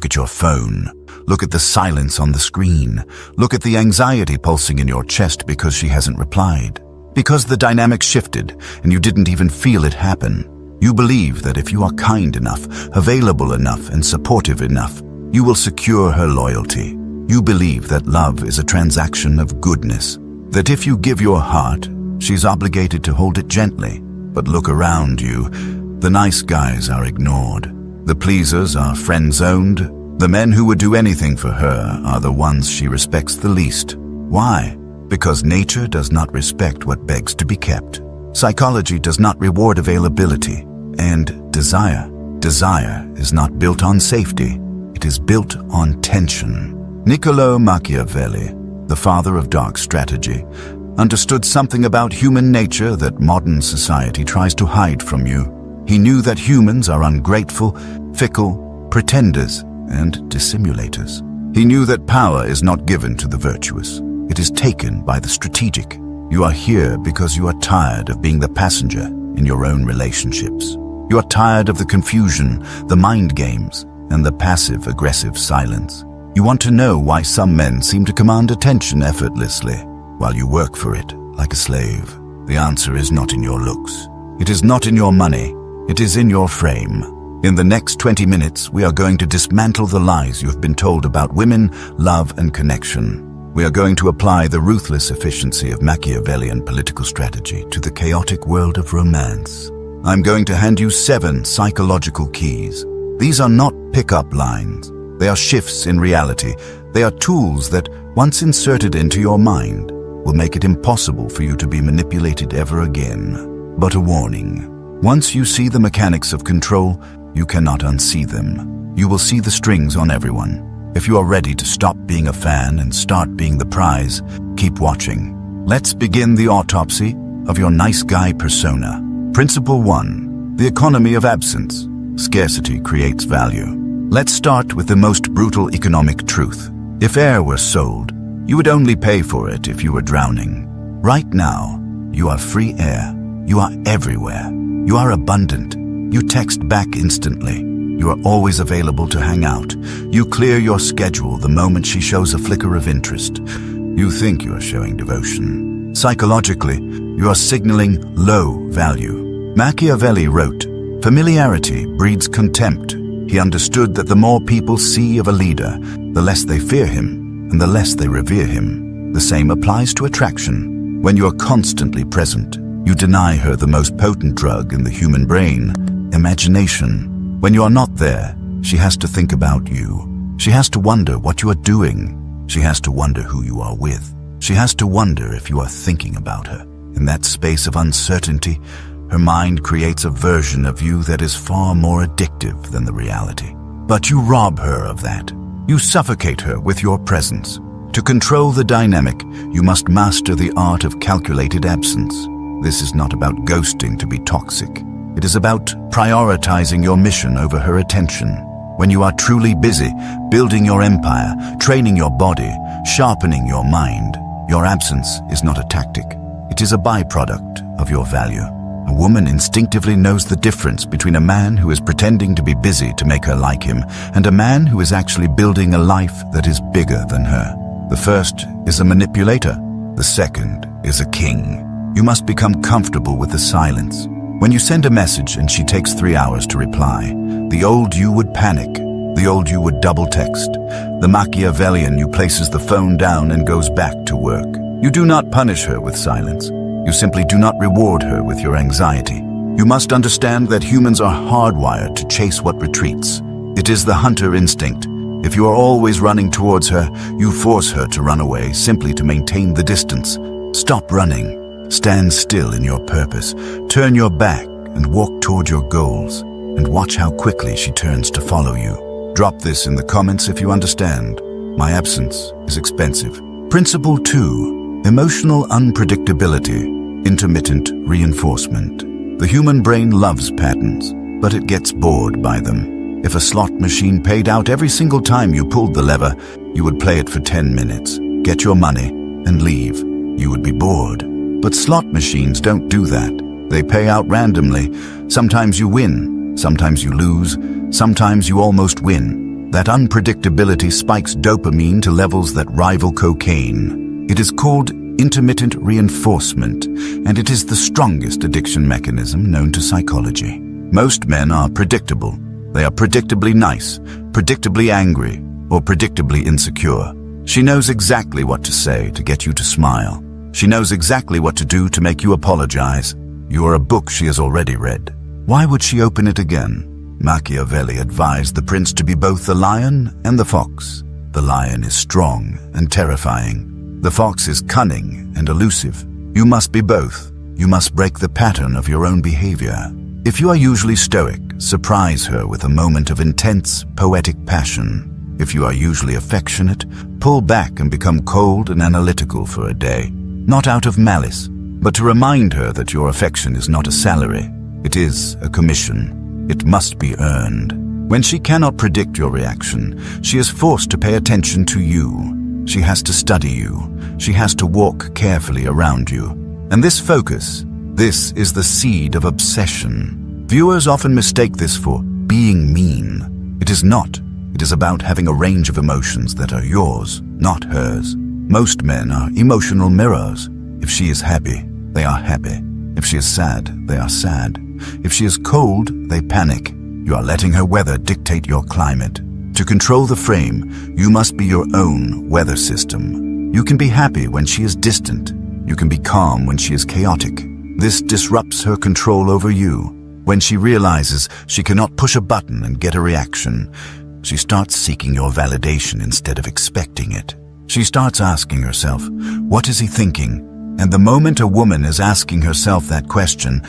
Look at your phone. Look at the silence on the screen. Look at the anxiety pulsing in your chest because she hasn't replied. Because the dynamic shifted and you didn't even feel it happen. You believe that if you are kind enough, available enough, and supportive enough, you will secure her loyalty. You believe that love is a transaction of goodness. That if you give your heart, she's obligated to hold it gently. But look around you. The nice guys are ignored. The pleasers are friend-zoned. The men who would do anything for her are the ones she respects the least. Why? Because nature does not respect what begs to be kept. Psychology does not reward availability. And desire is not built on safety. It is built on tension. Niccolò Machiavelli, the father of dark strategy, understood something about human nature that modern society tries to hide from you. He knew that humans are ungrateful, fickle, pretenders, and dissimulators. He knew that power is not given to the virtuous. It is taken by the strategic. You are here because you are tired of being the passenger in your own relationships. You are tired of the confusion, the mind games, and the passive-aggressive silence. You want to know why some men seem to command attention effortlessly, while you work for it like a slave. The answer is not in your looks. It is not in your money. It is in your frame. In the next 20 minutes, we are going to dismantle the lies you have been told about women, love, and connection. We are going to apply the ruthless efficiency of Machiavellian political strategy to the chaotic world of romance. I'm going to hand you 7 psychological keys. These are not pick-up lines. They are shifts in reality. They are tools that, once inserted into your mind, will make it impossible for you to be manipulated ever again. But a warning. Once you see the mechanics of control, you cannot unsee them. You will see the strings on everyone. If you are ready to stop being a fan and start being the prize, keep watching. Let's begin the autopsy of your nice guy persona. Principle 1. The economy of absence. Scarcity creates value. Let's start with the most brutal economic truth. If air were sold, you would only pay for it if you were drowning. Right now, you are free air. You are everywhere. You are abundant. You text back instantly. You are always available to hang out. You clear your schedule the moment she shows a flicker of interest. You think you are showing devotion. Psychologically, you are signaling low value. Machiavelli wrote, "Familiarity breeds contempt." He understood that the more people see of a leader, the less they fear him, and the less they revere him. The same applies to attraction. When you are constantly present, you deny her the most potent drug in the human brain, imagination. When you are not there, she has to think about you. She has to wonder what you are doing. She has to wonder who you are with. She has to wonder if you are thinking about her. In that space of uncertainty, her mind creates a version of you that is far more addictive than the reality. But you rob her of that. You suffocate her with your presence. To control the dynamic, you must master the art of calculated absence. This is not about ghosting to be toxic. It is about prioritizing your mission over her attention. When you are truly busy, building your empire, training your body, sharpening your mind, your absence is not a tactic. It is a byproduct of your value. A woman instinctively knows the difference between a man who is pretending to be busy to make her like him and a man who is actually building a life that is bigger than her. The first is a manipulator. The second is a king. You must become comfortable with the silence. When you send a message and she takes 3 hours to reply, the old you would panic. The old you would double text. The Machiavellian you places the phone down and goes back to work. You do not punish her with silence. You simply do not reward her with your anxiety. You must understand that humans are hardwired to chase what retreats. It is the hunter instinct. If you are always running towards her, you force her to run away simply to maintain the distance. Stop running. Stand still in your purpose. Turn your back and walk toward your goals. And watch how quickly she turns to follow you. Drop this in the comments if you understand. My absence is expensive. Principle 2. Emotional unpredictability. Intermittent reinforcement. The human brain loves patterns, but it gets bored by them. If a slot machine paid out every single time you pulled the lever, you would play it for 10 minutes, get your money, and leave. You would be bored. But slot machines don't do that. They pay out randomly. Sometimes you win, sometimes you lose, sometimes you almost win. That unpredictability spikes dopamine to levels that rival cocaine. It is called intermittent reinforcement, and it is the strongest addiction mechanism known to psychology. Most men are predictable. They are predictably nice, predictably angry, or predictably insecure. She knows exactly what to say to get you to smile. She knows exactly what to do to make you apologize. You are a book she has already read. Why would she open it again? Machiavelli advised the prince to be both the lion and the fox. The lion is strong and terrifying. The fox is cunning and elusive. You must be both. You must break the pattern of your own behavior. If you are usually stoic, surprise her with a moment of intense, poetic passion. If you are usually affectionate, pull back and become cold and analytical for a day. Not out of malice, but to remind her that your affection is not a salary. It is a commission. It must be earned. When she cannot predict your reaction, she is forced to pay attention to you. She has to study you. She has to walk carefully around you. And this focus, this is the seed of obsession. Viewers often mistake this for being mean. It is not. It is about having a range of emotions that are yours, not hers. Most men are emotional mirrors. If she is happy, they are happy. If she is sad, they are sad. If she is cold, they panic. You are letting her weather dictate your climate. To control the frame, you must be your own weather system. You can be happy when she is distant. You can be calm when she is chaotic. This disrupts her control over you. When she realizes she cannot push a button and get a reaction, she starts seeking your validation instead of expecting it. She starts asking herself, what is he thinking? And the moment a woman is asking herself that question,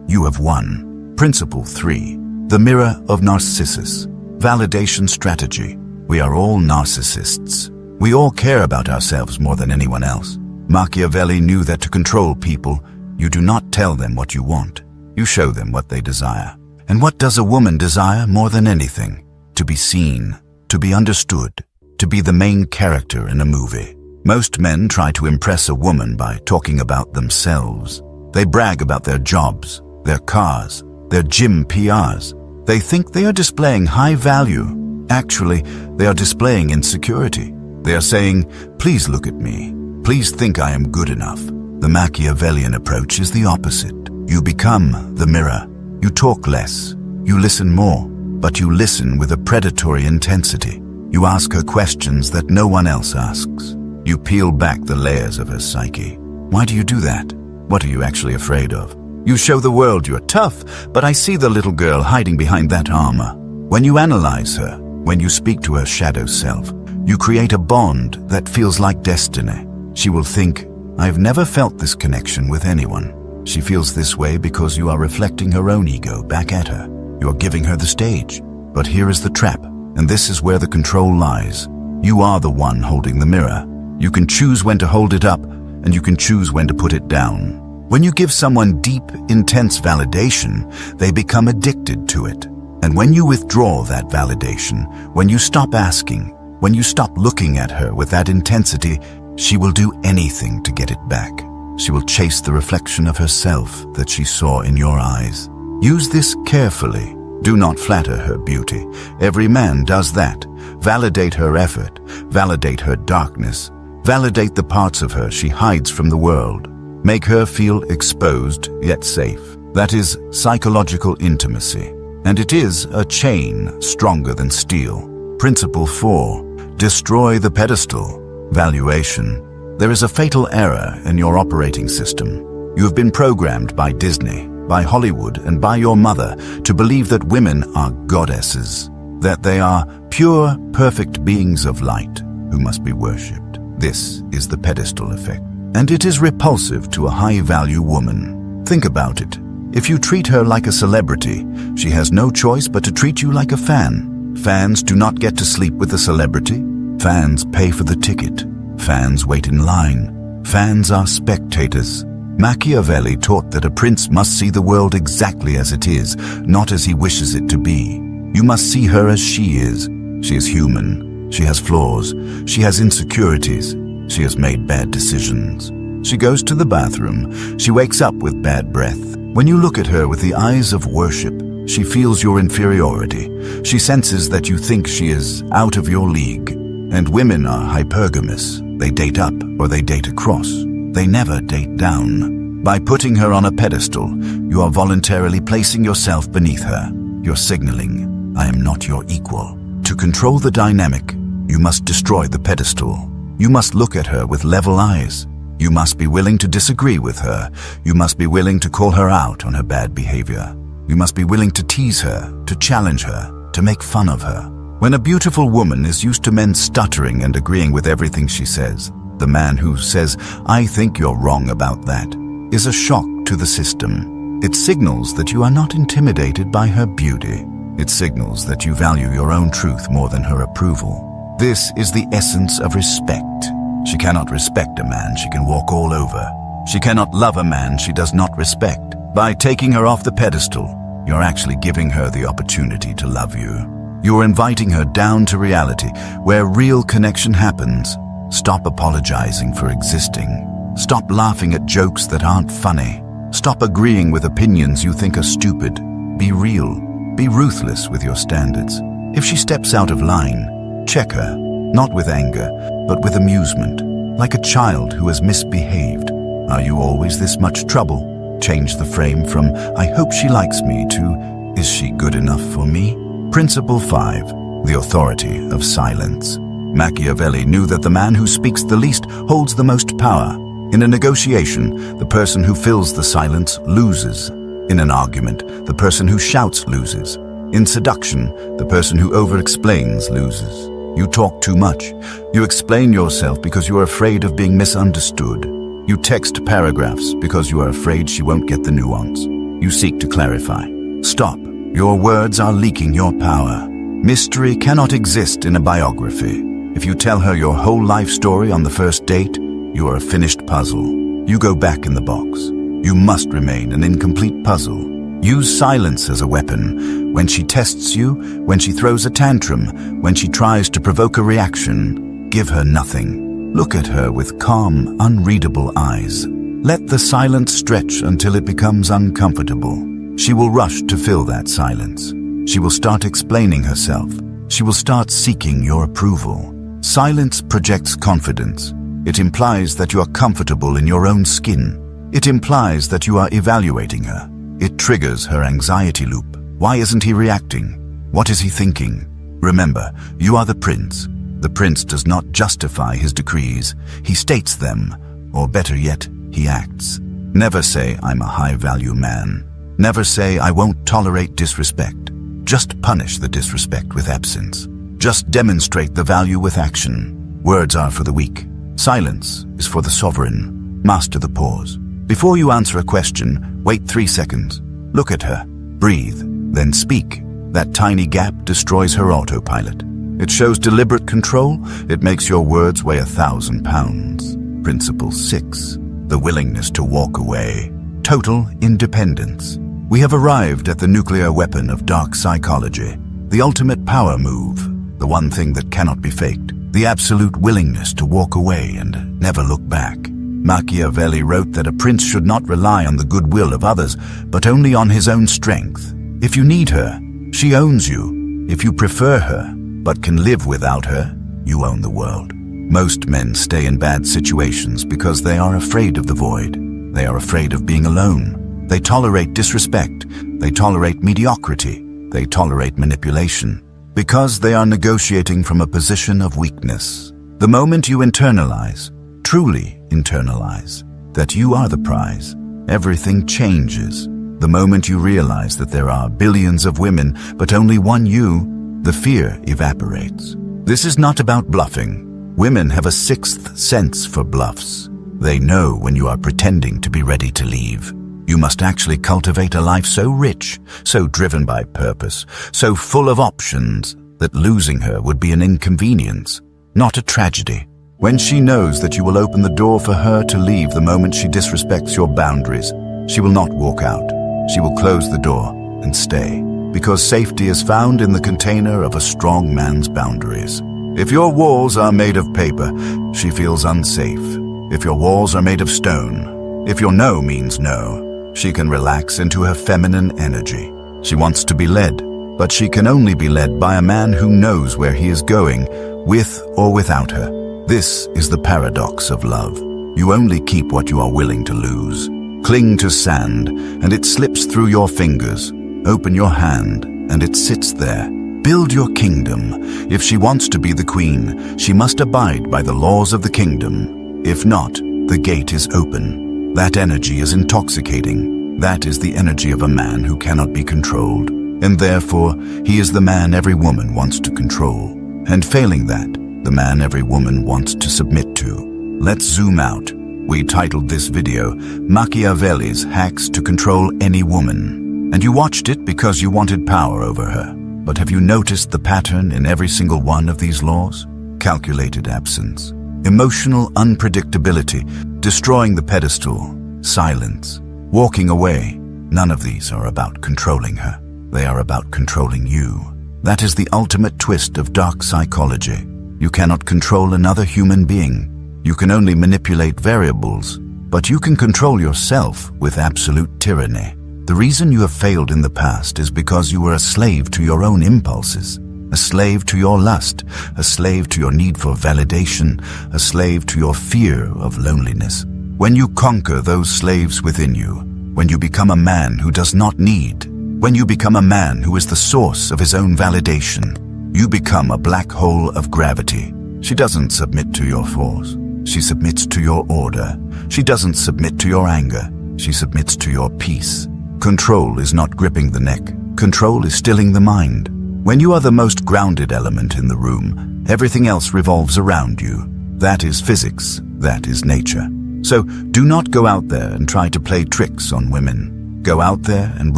you have won. Principle 3. The mirror of Narcissus. Validation strategy. We are all narcissists. We all care about ourselves more than anyone else. Machiavelli knew that to control people, you do not tell them what you want. You show them what they desire. And what does a woman desire more than anything? To be seen, to be understood, to be the main character in a movie. Most men try to impress a woman by talking about themselves. They brag about their jobs, their cars, their gym PRs. They think they are displaying high value. Actually, they are displaying insecurity. They are saying, please look at me. Please think I am good enough. The Machiavellian approach is the opposite. You become the mirror. You talk less. You listen more, but you listen with a predatory intensity. You ask her questions that no one else asks. You peel back the layers of her psyche. Why do you do that? What are you actually afraid of? You show the world you're tough, but I see the little girl hiding behind that armor. When you analyze her, when you speak to her shadow self, you create a bond that feels like destiny. She will think, I've never felt this connection with anyone. She feels this way because you are reflecting her own ego back at her. You are giving her the stage. But here is the trap, and this is where the control lies. You are the one holding the mirror. You can choose when to hold it up, and you can choose when to put it down. When you give someone deep, intense validation, they become addicted to it. And when you withdraw that validation, when you stop asking, when you stop looking at her with that intensity, she will do anything to get it back. She will chase the reflection of herself that she saw in your eyes. Use this carefully. Do not flatter her beauty. Every man does that. Validate her effort. Validate her darkness. Validate the parts of her she hides from the world. Make her feel exposed yet safe. That is psychological intimacy. And it is a chain stronger than steel. Principle 4. Destroy the pedestal. Valuation. There is a fatal error in your operating system. You have been programmed by Disney, by Hollywood, and by your mother to believe that women are goddesses, that they are pure, perfect beings of light who must be worshipped. This is the pedestal effect. And it is repulsive to a high-value woman. Think about it. If you treat her like a celebrity, she has no choice but to treat you like a fan. Fans do not get to sleep with a celebrity. Fans pay for the ticket. Fans wait in line. Fans are spectators. Machiavelli taught that a prince must see the world exactly as it is, not as he wishes it to be. You must see her as she is. She is human. She has flaws. She has insecurities. She has made bad decisions. She goes to the bathroom. She wakes up with bad breath. When you look at her with the eyes of worship, She feels your inferiority. She senses that you think she is out of your league. And women are hypergamous. They date up or they date across. They never date down. By putting her on a pedestal, you are voluntarily placing yourself beneath her. You're signaling, I am not your equal. To control the dynamic, you must destroy the pedestal. You must look at her with level eyes. You must be willing to disagree with her. You must be willing to call her out on her bad behavior. You must be willing to tease her, to challenge her, to make fun of her. When a beautiful woman is used to men stuttering and agreeing with everything she says, the man who says, I think you're wrong about that, is a shock to the system. It signals that you are not intimidated by her beauty. It signals that you value your own truth more than her approval. This is the essence of respect. She cannot respect a man she can walk all over. She cannot love a man she does not respect. By taking her off the pedestal, you're actually giving her the opportunity to love you. You're inviting her down to reality, where real connection happens. Stop apologizing for existing. Stop laughing at jokes that aren't funny. Stop agreeing with opinions you think are stupid. Be real. Be ruthless with your standards. If she steps out of line, check her, not with anger, but with amusement, like a child who has misbehaved. Are you always this much trouble? Change the frame from, I hope she likes me, to, is she good enough for me? Principle 5. The authority of silence. Machiavelli knew that the man who speaks the least holds the most power. In a negotiation, the person who fills the silence loses. In an argument, the person who shouts loses. In seduction, the person who over-explains loses. You talk too much. You explain yourself because you are afraid of being misunderstood. You text paragraphs because you are afraid she won't get the nuance. You seek to clarify. Stop. Your words are leaking your power. Mystery cannot exist in a biography. If you tell her your whole life story on the first date, you are a finished puzzle. You go back in the box. You must remain an incomplete puzzle. Use silence as a weapon. When she tests you, when she throws a tantrum, when she tries to provoke a reaction, give her nothing. Look at her with calm, unreadable eyes. Let the silence stretch until it becomes uncomfortable. She will rush to fill that silence. She will start explaining herself. She will start seeking your approval. Silence projects confidence. It implies that you are comfortable in your own skin. It implies that you are evaluating her. It triggers her anxiety loop. Why isn't he reacting? What is he thinking? Remember, you are the prince. The prince does not justify his decrees. He states them, or better yet, he acts. Never say, I'm a high-value man. Never say, I won't tolerate disrespect. Just punish the disrespect with absence. Just demonstrate the value with action. Words are for the weak. Silence is for the sovereign. Master the pause. Before you answer a question, wait 3 seconds. Look at her. Breathe. Then speak. That tiny gap destroys her autopilot. It shows deliberate control. It makes your words weigh 1,000 pounds. Principle 6. The willingness to walk away. Total independence. We have arrived at the nuclear weapon of dark psychology. The ultimate power move. The one thing that cannot be faked. The absolute willingness to walk away and never look back. Machiavelli wrote that a prince should not rely on the goodwill of others, but only on his own strength. If you need her, she owns you. If you prefer her, but can live without her, you own the world. Most men stay in bad situations because they are afraid of the void. They are afraid of being alone. They tolerate disrespect. They tolerate mediocrity. They tolerate manipulation. Because they are negotiating from a position of weakness. The moment you internalize, truly internalize, that you are the prize, everything changes. The moment you realize that there are billions of women, but only one you, the fear evaporates. This is not about bluffing. Women have a sixth sense for bluffs. They know when you are pretending to be ready to leave. You must actually cultivate a life so rich, so driven by purpose, so full of options, that losing her would be an inconvenience, not a tragedy. When she knows that you will open the door for her to leave the moment she disrespects your boundaries, she will not walk out. She will close the door and stay, because safety is found in the container of a strong man's boundaries. If your walls are made of paper, she feels unsafe. If your walls are made of stone, if your no means no, she can relax into her feminine energy. She wants to be led, but she can only be led by a man who knows where he is going, with or without her. This is the paradox of love. You only keep what you are willing to lose. Cling to sand, and it slips through your fingers. Open your hand, and it sits there. Build your kingdom. If she wants to be the queen, she must abide by the laws of the kingdom. If not, the gate is open. That energy is intoxicating. That is the energy of a man who cannot be controlled. And therefore, he is the man every woman wants to control. And failing that, the man every woman wants to submit to. Let's zoom out. We titled this video, Machiavelli's Hacks to Control Any Woman. And you watched it because you wanted power over her. But have you noticed the pattern in every single one of these laws? Calculated absence, emotional unpredictability, destroying the pedestal, silence, walking away. None of these are about controlling her. They are about controlling you. That is the ultimate twist of dark psychology. You cannot control another human being. You can only manipulate variables, but you can control yourself with absolute tyranny. The reason you have failed in the past is because you were a slave to your own impulses, a slave to your lust, a slave to your need for validation, a slave to your fear of loneliness. When you conquer those slaves within you, when you become a man who does not need, when you become a man who is the source of his own validation, you become a black hole of gravity. She doesn't submit to your force. She submits to your order. She doesn't submit to your anger. She submits to your peace. Control is not gripping the neck. Control is stilling the mind. When you are the most grounded element in the room, everything else revolves around you. That is physics. That is nature. So do not go out there and try to play tricks on women. Go out there and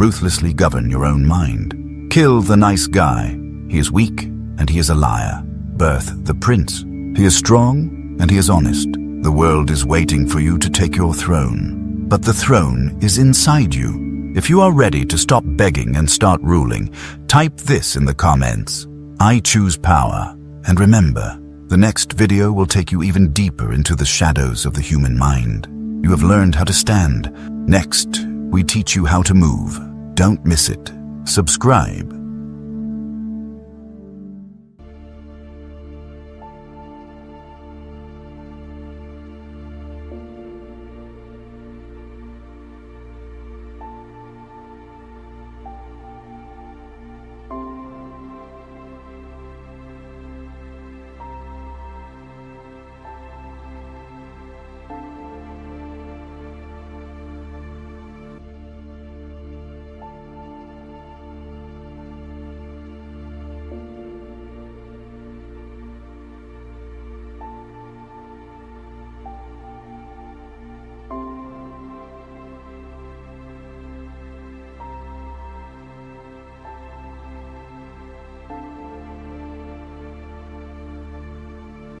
ruthlessly govern your own mind. Kill the nice guy. He is weak and he is a liar. Birth the prince. He is strong and he is honest. The world is waiting for you to take your throne. But the throne is inside you. If you are ready to stop begging and start ruling, type this in the comments. I choose power. And remember, the next video will take you even deeper into the shadows of the human mind. You have learned how to stand. Next, we teach you how to move. Don't miss it. Subscribe.